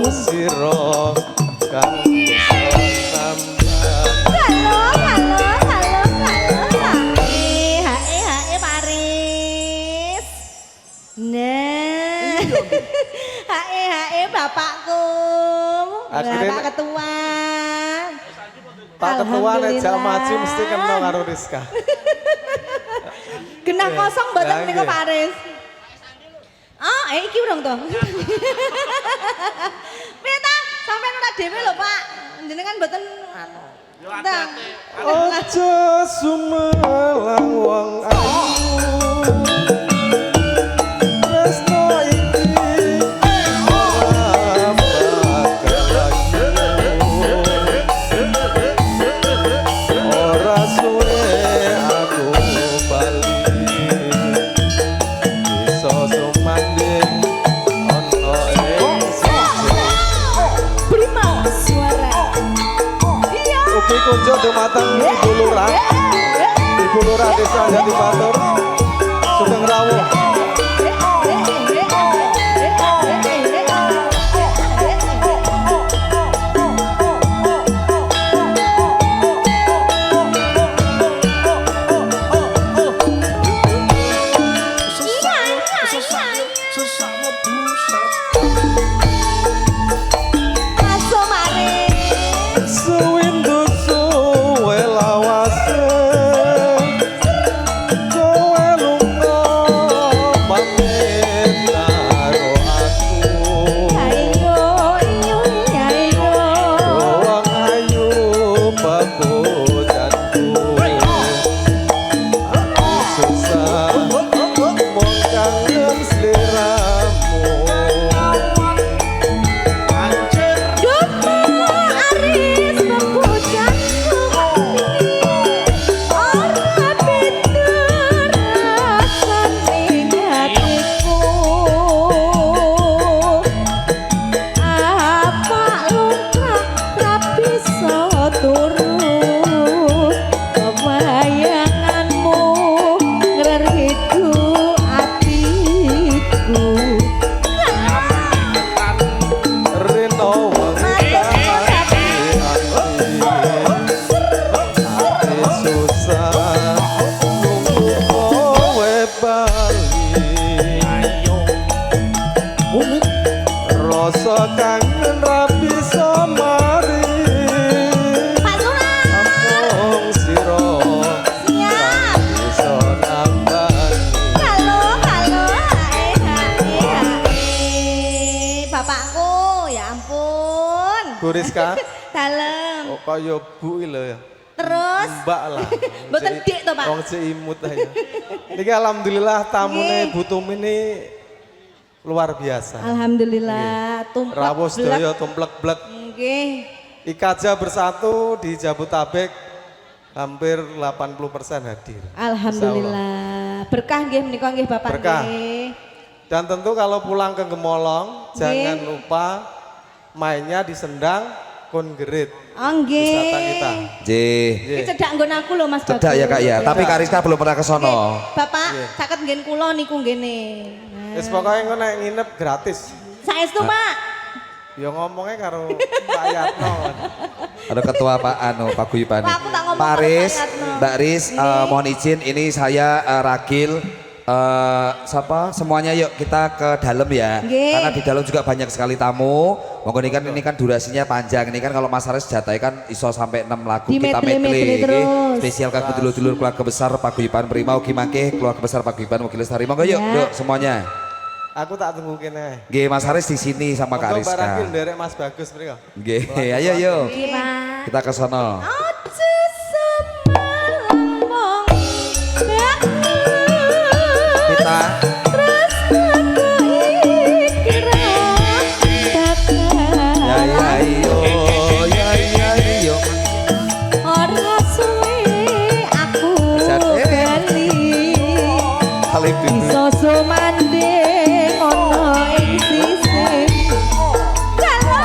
sira kang iso nambah. Halo, halo, halo, halo. Hae Paris. Nah. Hae bapakku. Akhirnya- Bapak ketua. Pak ketua nek jak Alhamdulillah. maju mesti kena karo Rizka. Genah kosong mboten Lah, menika nggih. Paris. Oh, iki urung to. Piye ta? Sampeyan ora dhewe lho, Pak. Jenengan mboten anu. Ndang. Ojo sumelang wong ayu. Tresno iki ora bakal lagi. Ora suwe aku bali. Bisa sumanding ono ing siji. Prima suara. Iya. Ugi kunjuk dumateng Ibu Lurah. Ibu Lurah Desa Jati Batur, Sugeng Rawuh. Aso mare. Sewindu suwe lawase, kowe lunga pamit karo aku. Ayo iyo ayo. Wong ayu babojanku. Aku susah mung kangen sliramu. Dupa aris bebujanku. Ora pinter rasane hatiku. Apa luka ra bisa turun. Kebayanganmu ngreridu atiku. Rino wengi ati susah nunggu kowe bali. Rasa kangen ra bisa mari. Amung sira Siap. bisa nambani. Halo, halo, bapakku, ya ampun. Bu Rizka, Dalem. oh kaya bu iki lho ya. Terus, Mbak lah. Mboten dik to, Pak? Wong cek imut aja. Niki alhamdulillah tamune Nggih. Bu Tumi ini luar biasa. alhamdulillah, tumplek. Rawuh blek. sedaya tumplek-blek. Nggih. Ikaja bersatu di Jabotabek hampir 80% hadir. Alhamdulillah. Berkah nggih menika nggih Bapak Berkah. nggih. Dan tentu kalau pulang ke Gemolong Nggih. jangan lupa mainnya di Sendang Kongerit. Oh nggih. Wisata kita. Jih. Iki cedak nggon aku lho Mas Cedak ya Kak ya, tapi Kak Rizka belum pernah ke sono. Nggih, Bapak, Nggih. caket nggen kula niku nggene. Wis pokoknya engko nek nginep gratis. Saestu, Pak. Ya ngomongnya karo Pak Yatno. Ada ketua Pak Pak Guyuban. Pak, aku tak ngomong Pak karo Riz, Pak Yatno. Mbak Riz, mohon izin ini saya Ragil. Siapa semuanya yuk kita ke dalam ya. Nggih. Karena di dalam juga banyak sekali tamu. Monggo ini kan durasinya panjang. Ini kan kalau Mas Aris jatahnya kan iso sampai 6 lagu Di kita medley medley. terus. Nggih. Spesial kanggo dulur-dulur keluarga besar Pak Guyuban Prima ugi mangke keluarga besar Pak Guyuban Mugi Lestari. Monggo yuk, Ya. yuk semuanya. Aku tak tunggu kene. Nggih, Mas Aris di sini sama Kak Monggo Rizka. barangkil nderek Mas Bagus mriko. Nggih, ayo yuk. Nggih, Pak. Kita ke sono. Ojo semalembong Kita ya ya iyo ya ya iyo. Ora suwe aku Cat, bali Kali itu. iso sumanding ono ing sisih. Kalau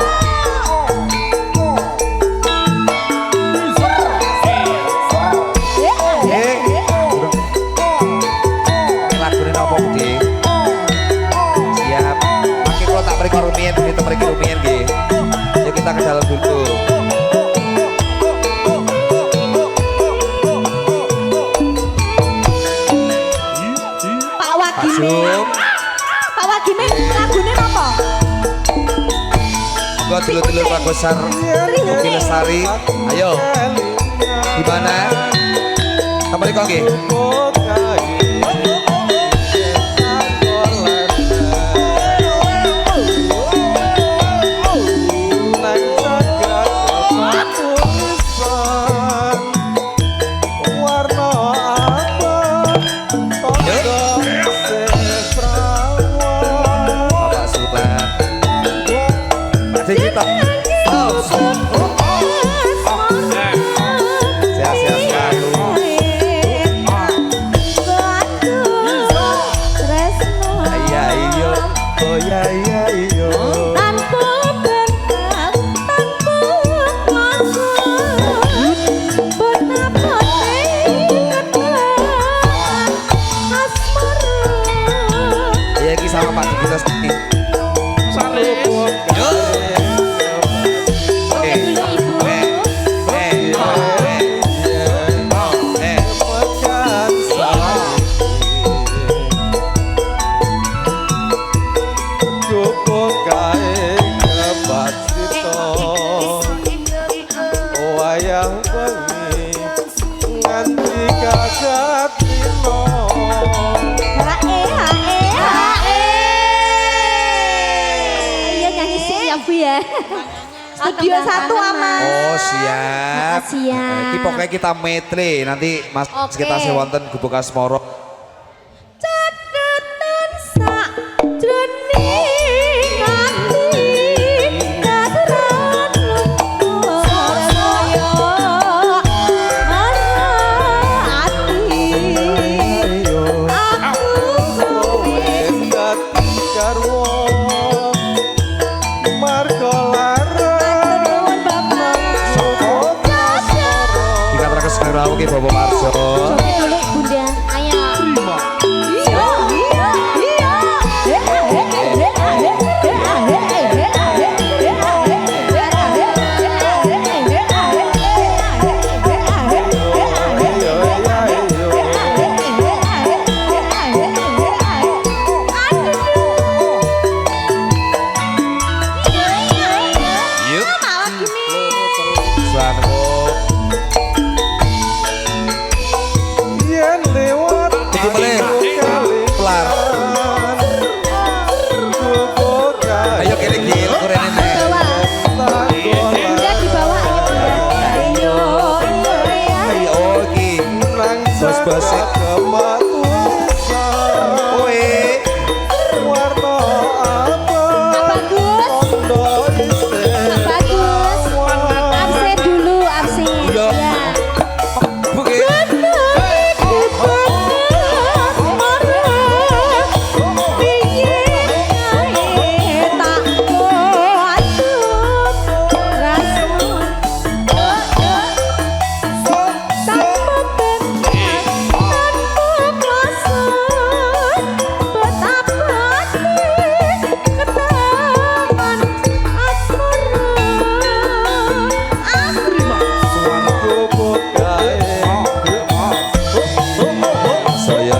monggo dulur-dulur Pakosar Ugi Lestari. Ayo. Gimana? Apa nih kok nggih? Bapak Sultan. Masih kita. Sehat-sehat selalu. Iya iyo. Oh iya iya iyo. Iya iki sama Pak Diki terus nih. Wayang bengi nganti kagat dino. Iya nyanyi sih ya Bu ya. Studio 1 aman. Oh siap. Makasih ya. Iki pokoknya kita metre nanti Mas Oke. kita sewonten Gubuk Asmoro. Catetan sakjroning ati kasaran lumpuh saya marah ati aku Wis dadi garwa marga larang nuwun Bapak. Dikatakan sekarang ki Bapak Marjo. Joget dulu Bunda. Ayo. Iya, iya, iya. Yuk. Malah gini. Suanku. yen lewat Iki boleh. Kelar. Ayo kiri gil kurene nih. Bunda dibawa ayo Bunda. Ayo. Ayo iki. Bos-bos. Kowe. warna apa Bagus. Bagus. Absen dulu, absen. Iya. Ya. Buki. Saya.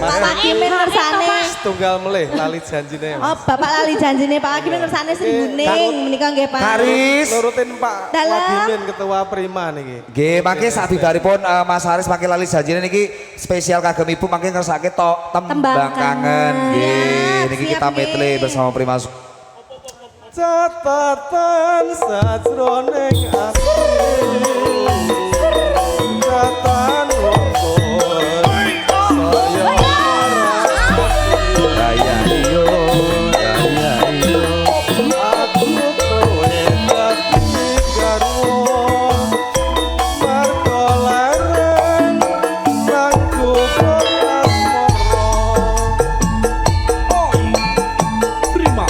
Bapak Imin ngersane. Tunggal melih lali janjine. Oh, Bapak lali janjine Pak Hakim ngersane sing kuning menika nggih Pak. Karis. Nurutin Pak Dalam. Wagimin ketua Prima niki. Nggih, mangke sabibaripun Mas Haris mangke lali janjine niki spesial kagem Ibu mangke ngersake tok tembang Tembang kangen. kangen. Nggih, niki Siap, kita nggih. medley bersama Prima. Catatan sajroning ati Catatan lungkur Saya Daya iyo, daya iyo. aku kowe dadi garwa marga larang nang Gubuk Asmara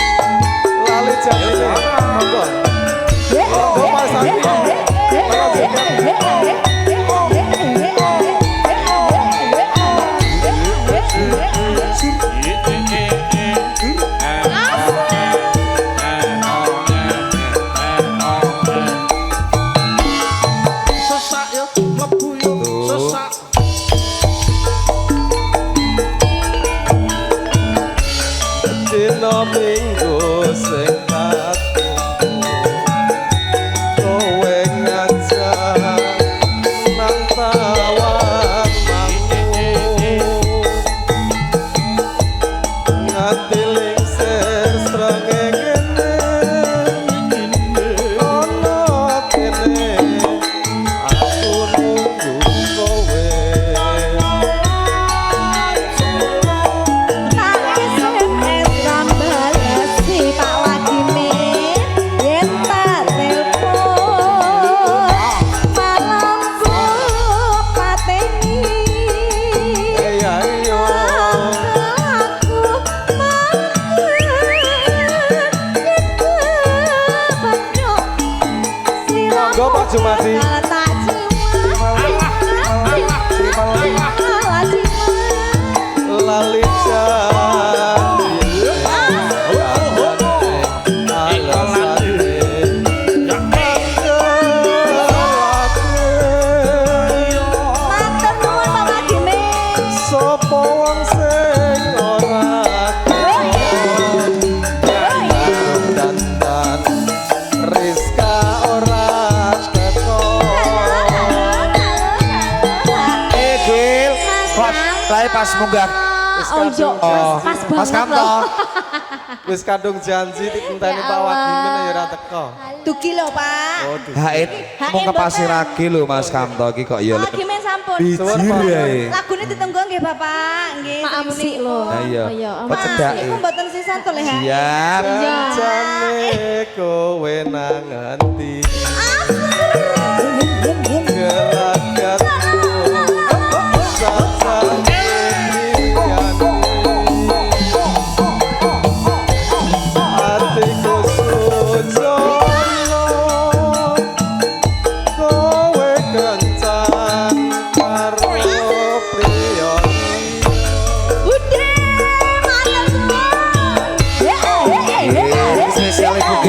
lali janjine monggo. Oh, Mas Andi. dina minggu sing katunggu kowe ngajak nang tawang mangu nganti lingsir srengenge ono kene aku nunggu kowe Jumati lali pas munggah Mas Kamto wis kadung janji ditenteni Pak Wadimen ya ora teko. Dugi lho, Pak. Oh, Haid mau ngepasi ragi lho Mas Kamto iki kok ya Pak Wadimen sampun. bijir ya. Lagune ditunggu nggih, Bapak. Nggih. Maaf sih lho. Nah iya. Kok cedak Iku mboten sisan to le. siap. Jane kowe nang endi? Gelagatku sasane atiku sujono kowe kencan karo priya Bude, matur. Spesial Ibu G.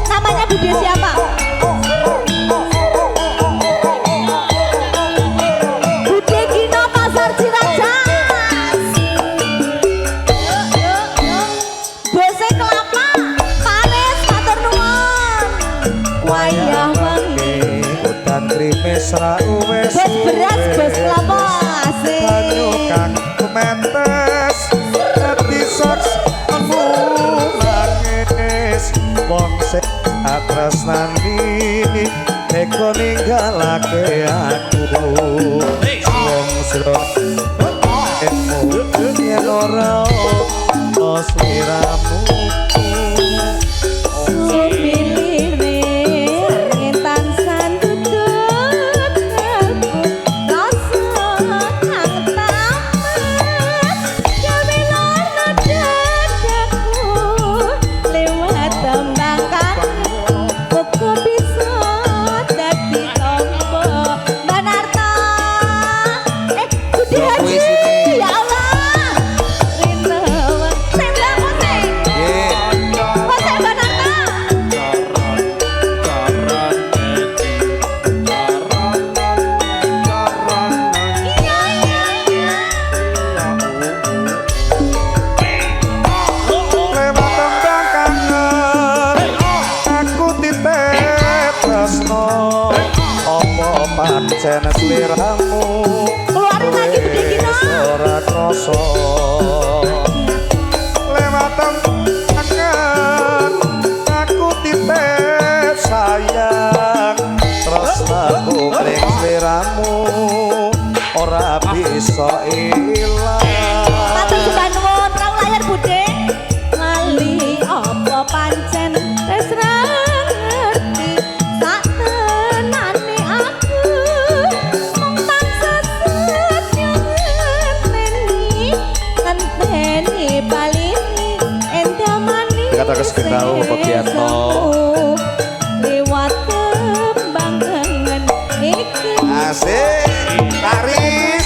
Namanya Bude siapa? Bude Gino Pasar Ciracas. Bose kelapa, Paris, matur nuwun. Wayah wengi. Hutan krimis ra wis Bos beras, bos kelapa, asik. banyu kang kumentes dadi saks aku nangis wong sing atresnani eko ninggalake aku wong sira yen ora ono sliramu Sumilire ngentan sandudut kalbu rasa kang tamat gawe lono dadaku lewat tembang kangen uga bisa dadi tombo Banarta Budi Haji ya Allah rindu sembah musik Musik Banarta iya iya iya lewat tembang kangen aku titip tresno apa pancen sliramu keluarin lagi Bude Gino ora krasa lewat tembang kangen aku titip sayang tresnaku ning sliramu ora bisa ilang matur sembah nuwun rang layar Bude lali apa pancen wis ra ngerti sak tenane aku mung tansah setyo ngenteni palini endamani Kata kesekendau Bagianto. lewat tembang kangen iki asik Karis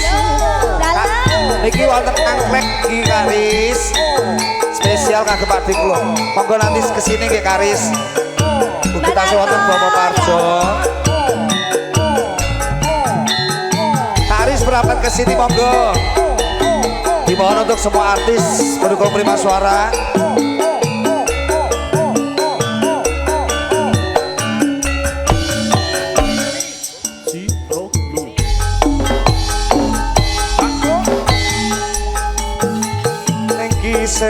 dalam niki wonten angklek iki Karis spesial kagem Pak Diklo monggo nanti kesini nggih Karis ugi tasih wonten Bapak Parjo diharapkan ke sini monggo. Dimohon untuk semua artis pendukung Prima Suara. Thank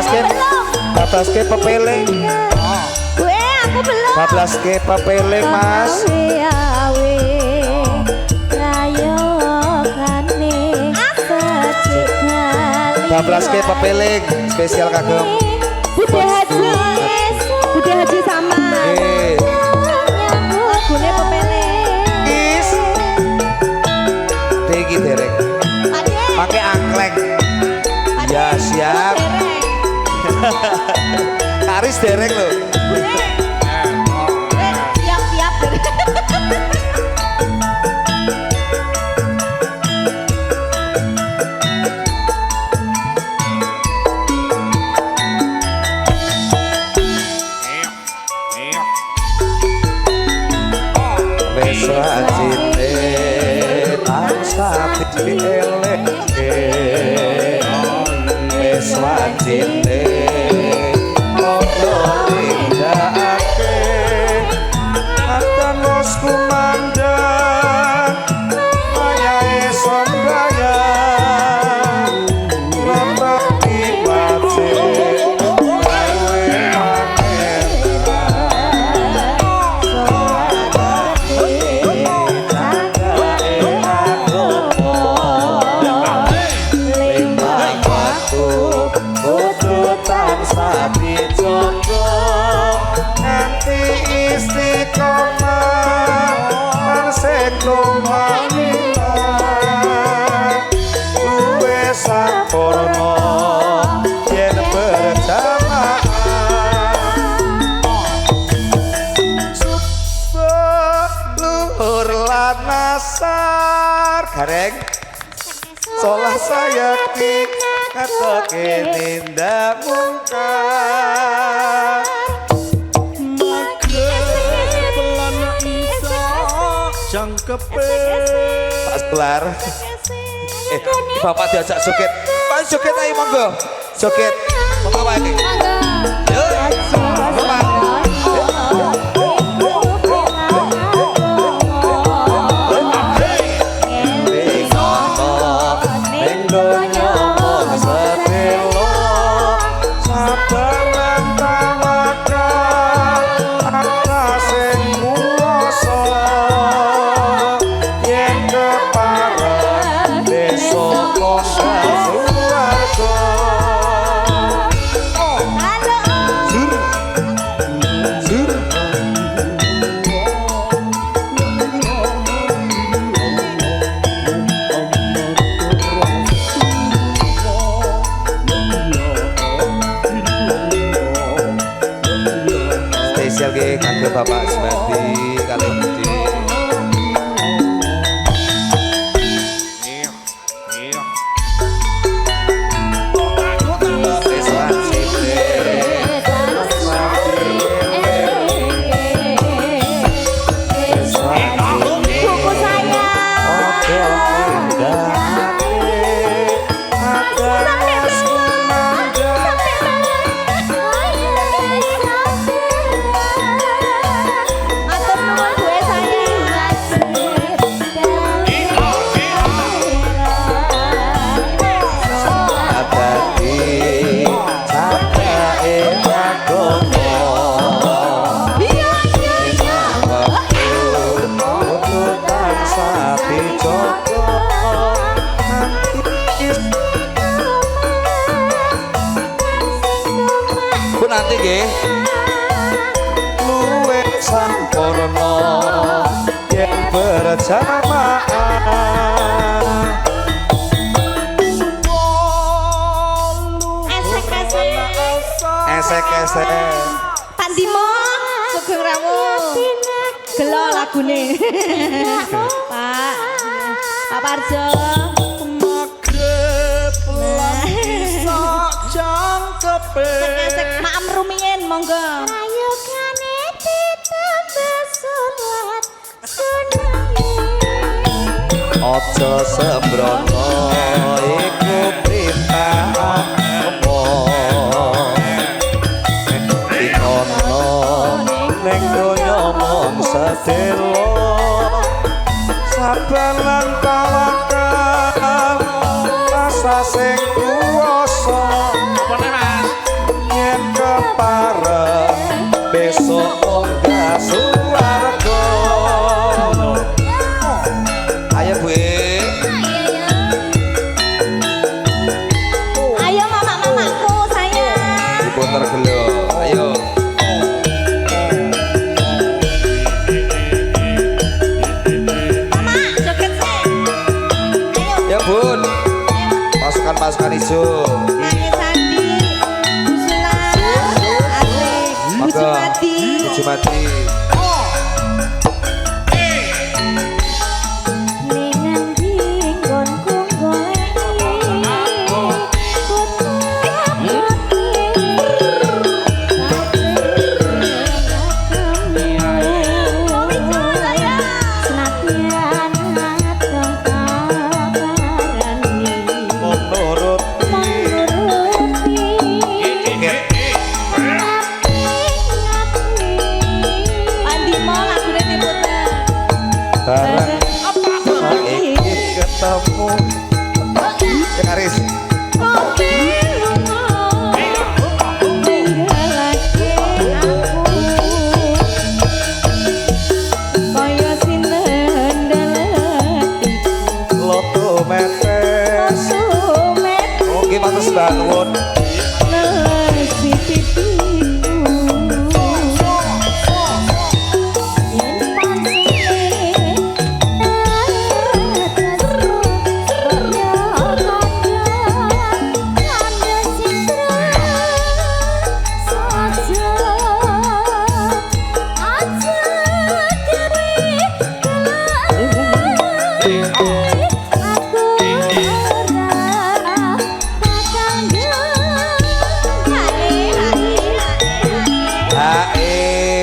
second Bablaske pepeling. Gue aku belum. Bablaske pepeling Mas. Bablaske pepeling spesial kagem. Bude Haji sama. Lagune pepeling. Is. Tinggi derek. Pakai angkleng. Ya siap. Karis dereng loh. Siap-siap. Besra cite tansah dieleke. Besra cite Gareng solah saya kata keninda mungkar maka pelana isa jangkepe Pak Sebelar Bapak diajak joget Pak joget ayo monggo joget monggo Pak ini yuk Bapak spesial kangge Bapak Sumadi kali Budi. nggih. Luwih sampurna yen berjamaah. Esek-esek. Pak Dimo, Sugeng Rawuh. Gelo lagune. Pak. Pak Parjo. Magrib lan bisa jangkepe. Esek maam rumiyin monggo. Ayo kane ditambah sholat sunahe. Aja sembrono iku perintah Allah. Dikono ning donya mung sedelo. Sabar lan tawakal rasa sing kuwasa. Yen kepareng besok munggah swarga. Ayo Bu. Ayo mama-mamaku sayang. Dipun tergelo. Ayo. Mama, joget sih. Ayo. Ya Bun. Pasukan-pasukan hijau. Nangis Sandi. Busulan. Asik. Bucu Maka. mati. Bucu mati. Nenang dinggonku Menurut Pandimo lagune puter. barang saiki ketemu. Sing Aris. Loto metes. Oke, matur sembah nuwun.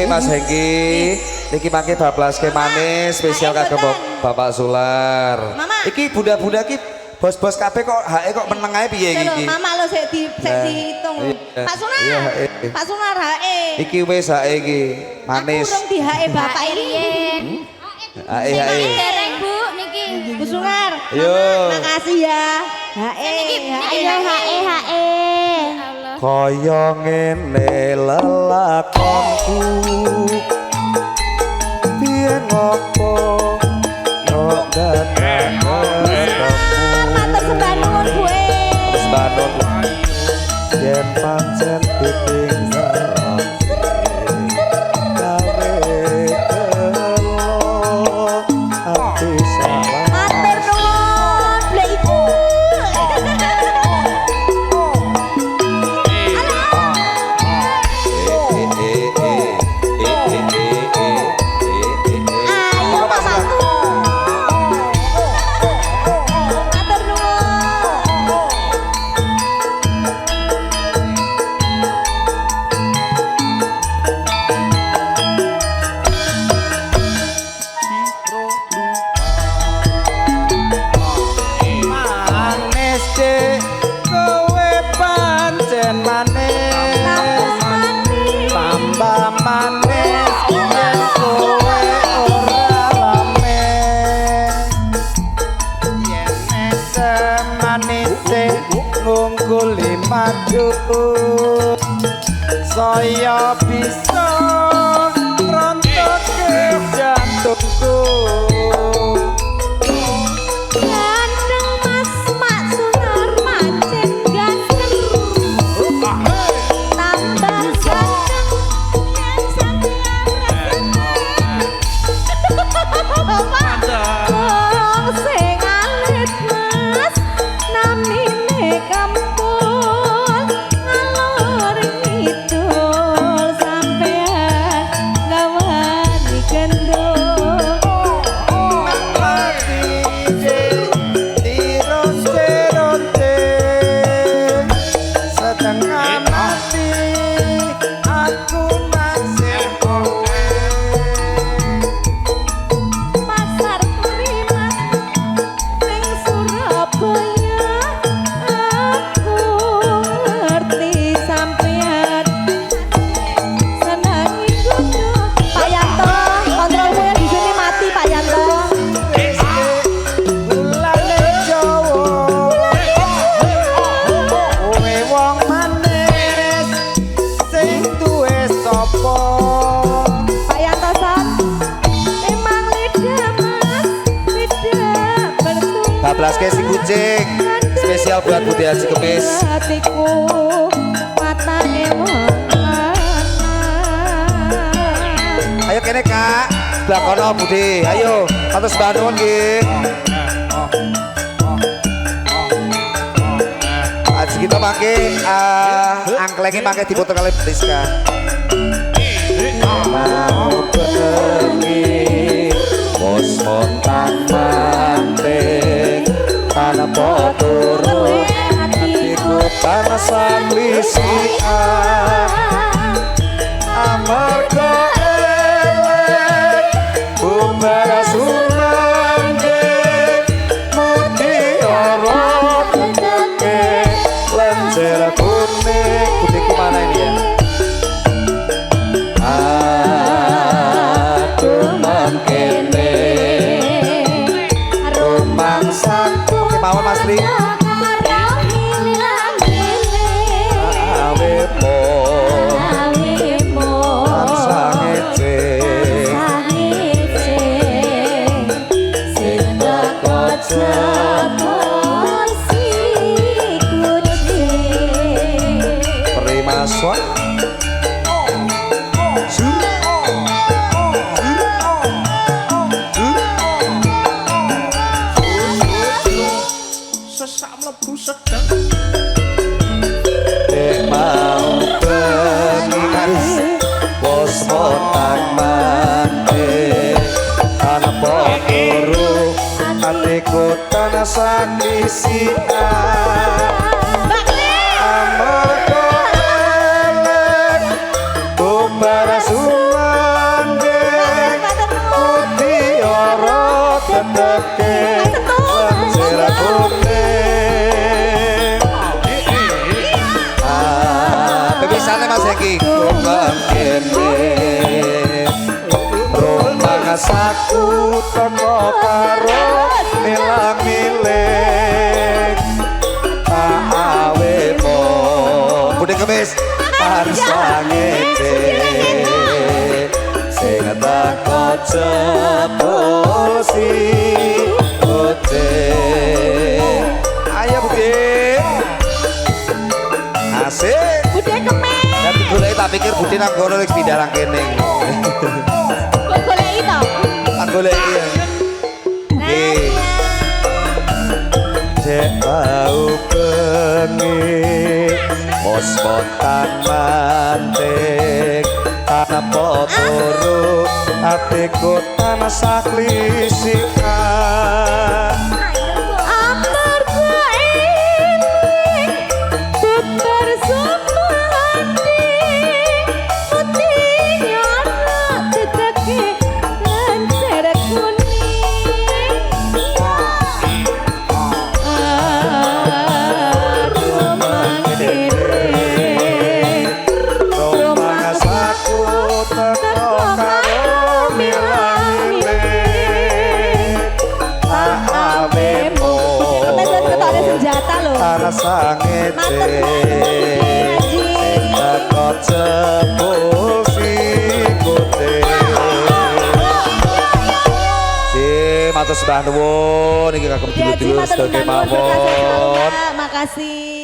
Mas Hengki, niki mangke bablaske manis spesial kagem Bapak Sular. Mama. Iki bunda-bunda iki bos-bos kabeh kok HE kok meneng ae piye iki? Mama lo sik dihitung. Iya. Pak Sunar. Iya, HE. Pak Sunar HE. Iki wis HE iki manis. Aku urung di HE Bapak ini. HE. Dereng Bu niki. Bu Sunar. Yo. Mama, makasih ya. HE. Ayo hae. Kaya ngene lelakonku piye ngopo kok datang Matur sembah nuwun gue. Sebanun yen pancen ditinggal gawe kelo ati salah. Matur nuwun. Blek ibu. Ayo mamaku. Matur nuwun. Manis cek kowe pancen manis. Tambah manis yen kowe ora lamen. Yen semanis ngungkuli madu. Saya bisa rontok ke jantungku. Ganteng Mas Mak Sunar mancen ganteng. Tambah ganteng bablaske si kucing spesial buat Budi Haji Kemis. hatiku matane Ayo kene Kak, sebelah kono Budi. Ayo, atus bantuan nggih. Aji kita pakai angklengnya pakai diputer kali Rizka. Mau pergi bos montan mantek tanah poturu hatiku panas lisian amarga elek bumbara sumangge mutiara teteke lenjera kuning putihku mana ini ya aduh mangkene rumangsaku kemauan Mas Tri Primaswa Sesak mlebu sedeng. mau bengi bos motak mati tanah poturu hatiku tanah sakisian amarga elek bumbara sumangge mutiara teteke lenjera kuning Bebisane Mas Hengki kumbang kene rumah saku teko karo nilang milik tak awe po Budi Kemis tansah ngece sing teko jebul si kucing ayo Budi asik Budi Kemis dan digoleki tak pikir Budi nang kono wis pindah nang kene kok goleki to tak goleki ya nggih cek tau bengi bos montan mantek tanah poturu hatiku tanah saklisikan amarga eling bubar sumandi mutiara teteke lenjera kuning aduh mangkene rumah saku teko karo milang-miling tak awemu ketoknya senjata loh tanah sangece Matur nuwun, Budi Haji. teko jebul si kucing matur sembah nuwun iki kagem Budi Haji, dulur-dulur matur sedaya nuwun, berkah selalu, mawon Kak. Makasih